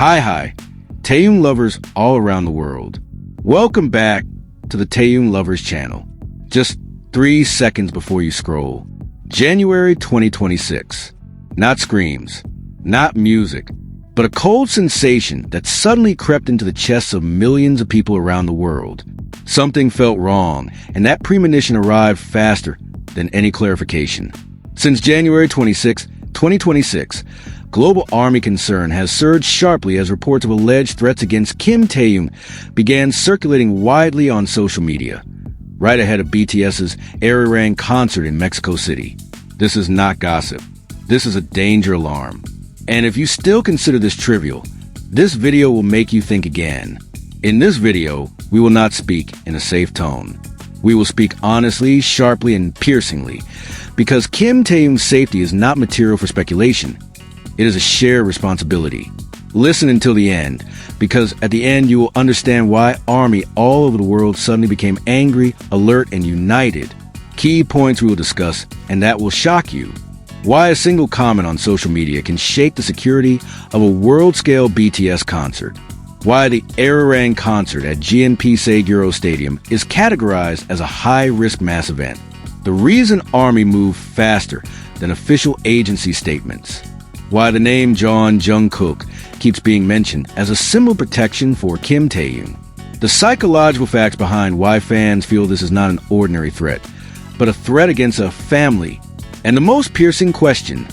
Hi, Taehyung lovers all around the world. Welcome back to the Taehyung Lovers channel. Just 3 seconds before you scroll. January 2026. Not screams, not music, but a cold sensation that suddenly crept into the chests of millions of people around the world. Something felt wrong, and that premonition arrived faster than any clarification. Since January 26, 2026, global army concern has surged sharply as reports of alleged threats against Kim Taehyung began circulating widely on social media, right ahead of BTS's ARIRANG concert in Mexico City. This is not gossip. This is a danger alarm. And if you still consider this trivial, this video will make you think again. In this video, we will not speak in a safe tone. We will speak honestly, sharply, and piercingly, because Kim Taehyung's safety is not material for speculation. It is a shared responsibility. Listen until the end, because at the end you will understand why ARMY all over the world suddenly became angry, alert, and united. Key points we will discuss, and that will shock you. Why a single comment on social media can shake the security of a world-scale BTS concert. Why the ARIRANG concert at GNP Seguros Stadium is categorized as a high-risk mass event. The reason ARMY moved faster than official agency statements. Why the name Jungkook keeps being mentioned as a symbol of protection for Kim Taehyung. The psychological facts behind why fans feel this is not an ordinary threat, but a threat against a family. And the most piercing question,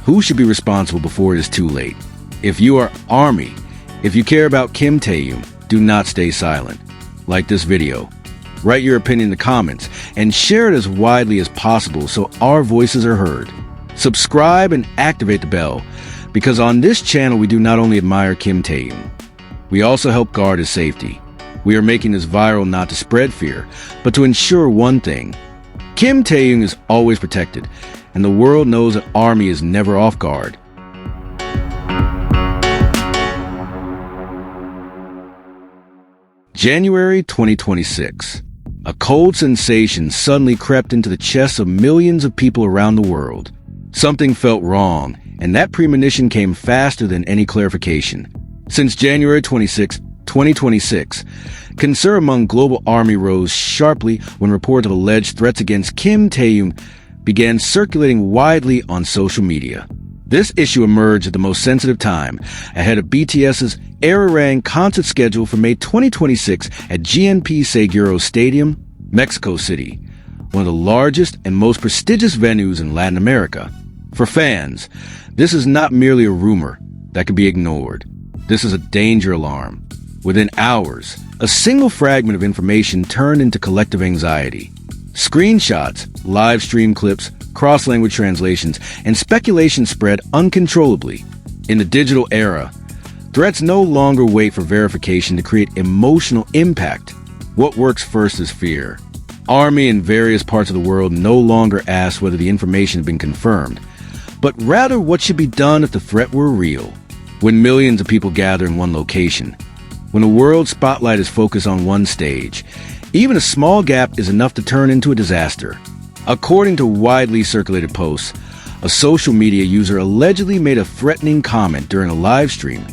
who should be responsible before it is too late? If you are ARMY, if you care about Kim Taehyung, do not stay silent. Like this video. Write your opinion in the comments and share it as widely as possible so our voices are heard. Subscribe and activate the bell, because on this channel we do not only admire Kim Taehyung, we also help guard his safety. We are making this viral not to spread fear, but to ensure one thing. Kim Taehyung is always protected, and the world knows that ARMY is never off guard. January 2026. A cold sensation suddenly crept into the chests of millions of people around the world. Something felt wrong, and that premonition came faster than any clarification. Since January 26, 2026, concern among global ARMY rose sharply when reports of alleged threats against Kim Taehyung began circulating widely on social media. This issue emerged at the most sensitive time, ahead of BTS's ARIRANG concert schedule for May 2026 at GNP Seguros Stadium, Mexico City, one of the largest and most prestigious venues in Latin America. For fans, this is not merely a rumor that can be ignored. This is a danger alarm. Within hours, a single fragment of information turned into collective anxiety. Screenshots, live stream clips, cross-language translations, and speculation spread uncontrollably. In the digital era, threats no longer wait for verification to create emotional impact. What works first is fear. ARMY in various parts of the world no longer asks whether the information has been confirmed, but rather what should be done if the threat were real. When millions of people gather in one location, when the world spotlight is focused on one stage, even a small gap is enough to turn into a disaster. According to widely circulated posts, a social media user allegedly made a threatening comment during a live stream,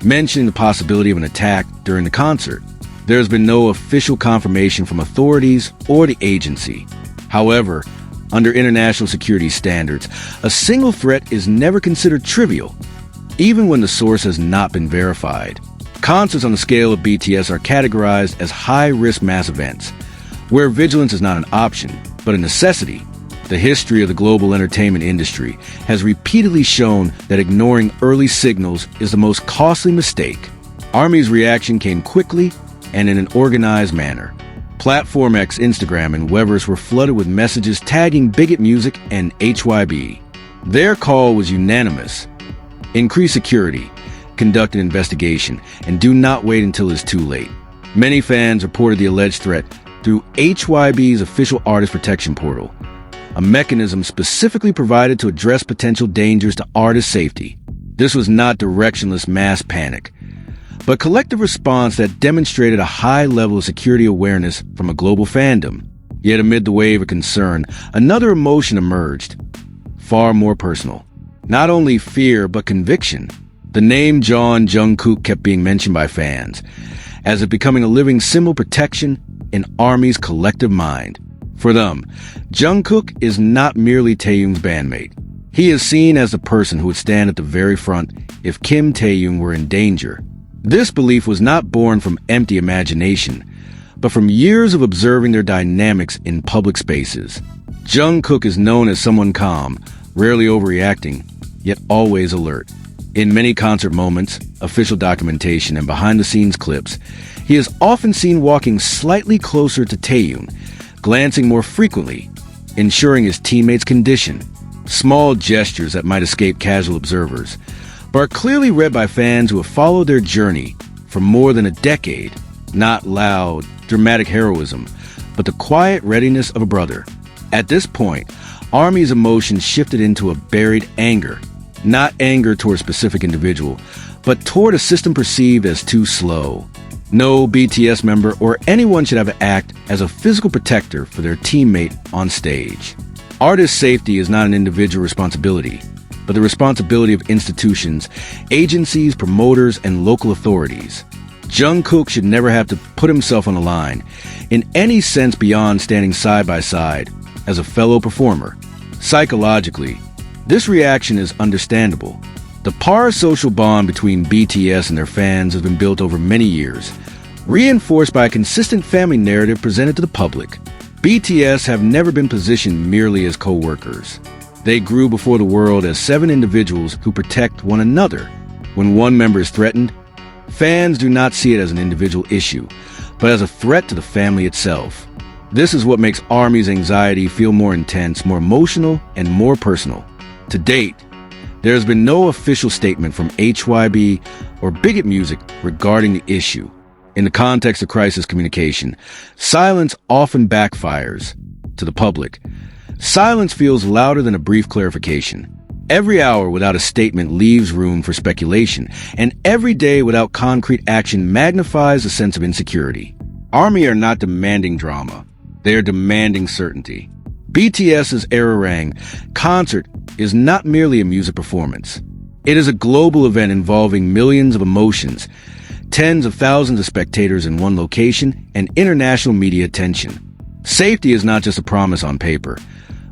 mentioning the possibility of an attack during the concert. There has been no official confirmation from authorities or the agency. However, under international security standards, a single threat is never considered trivial, even when the source has not been verified. Concerts on the scale of BTS are categorized as high-risk mass events, where vigilance is not an option, but a necessity. The history of the global entertainment industry has repeatedly shown that ignoring early signals is the most costly mistake. ARMY's reaction came quickly and in an organized manner. Platform X, Instagram, and Weverse were flooded with messages tagging bigot music and HYB. Their call was unanimous. Increase security, conduct an investigation, and do not wait until it's too late. Many fans reported the alleged threat through HYB's official artist protection portal, a mechanism specifically provided to address potential dangers to artist safety. This was not directionless mass panic, but collective response that demonstrated a high level of security awareness from a global fandom. Yet amid the wave of concern, another emotion emerged, far more personal. Not only fear, but conviction. The name Jungkook kept being mentioned by fans, as if becoming a living symbol of protection in ARMY's collective mind. For them, Jungkook is not merely Taehyung's bandmate. He is seen as the person who would stand at the very front if Kim Taehyung were in danger. This belief was not born from empty imagination, but from years of observing their dynamics in public spaces. Jungkook is known as someone calm, rarely overreacting, yet always alert. In many concert moments, official documentation, and behind-the-scenes clips, he is often seen walking slightly closer to Taehyung, glancing more frequently, ensuring his teammates' condition. Small gestures that might escape casual observers, but are clearly read by fans who have followed their journey for more than a decade. Not loud, dramatic heroism, but the quiet readiness of a brother. At this point, ARMY's emotions shifted into a buried anger. Not anger toward a specific individual, but toward a system perceived as too slow. No BTS member or anyone should have to act as a physical protector for their teammate on stage. Artist safety is not an individual responsibility, but the responsibility of institutions, agencies, promoters, and local authorities. Jungkook should never have to put himself on the line, in any sense beyond standing side by side as a fellow performer. Psychologically, this reaction is understandable. The parasocial bond between BTS and their fans has been built over many years, reinforced by a consistent family narrative presented to the public. BTS have never been positioned merely as co-workers. They grew before the world as 7 individuals who protect one another. When one member is threatened, fans do not see it as an individual issue, but as a threat to the family itself. This is what makes ARMY's anxiety feel more intense, more emotional, and more personal. To date, there has been no official statement from HYB or Bigot Music regarding the issue. In the context of crisis communication, silence often backfires to the public. Silence feels louder than a brief clarification. Every hour without a statement leaves room for speculation, and every day without concrete action magnifies a sense of insecurity. ARMY are not demanding drama. They are demanding certainty. BTS's ARIRANG concert is not merely a music performance. It is a global event involving millions of emotions, tens of thousands of spectators in one location, and international media attention. Safety is not just a promise on paper,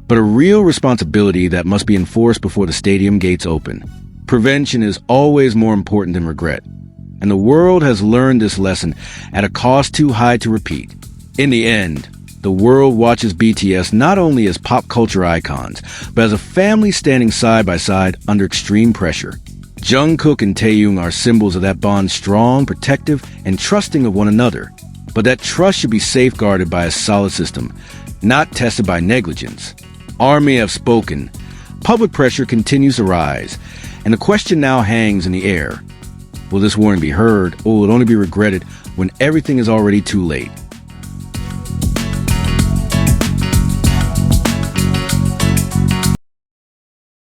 but a real responsibility that must be enforced before the stadium gates open. Prevention is always more important than regret, and the world has learned this lesson at a cost too high to repeat. In the end, the world watches BTS not only as pop culture icons, but as a family standing side by side under extreme pressure. Jungkook and Taehyung are symbols of that bond, strong, protective, and trusting of one another. But that trust should be safeguarded by a solid system, not tested by negligence. ARMY have spoken. Public pressure continues to rise, and the question now hangs in the air. Will this warning be heard, or will it only be regretted when everything is already too late?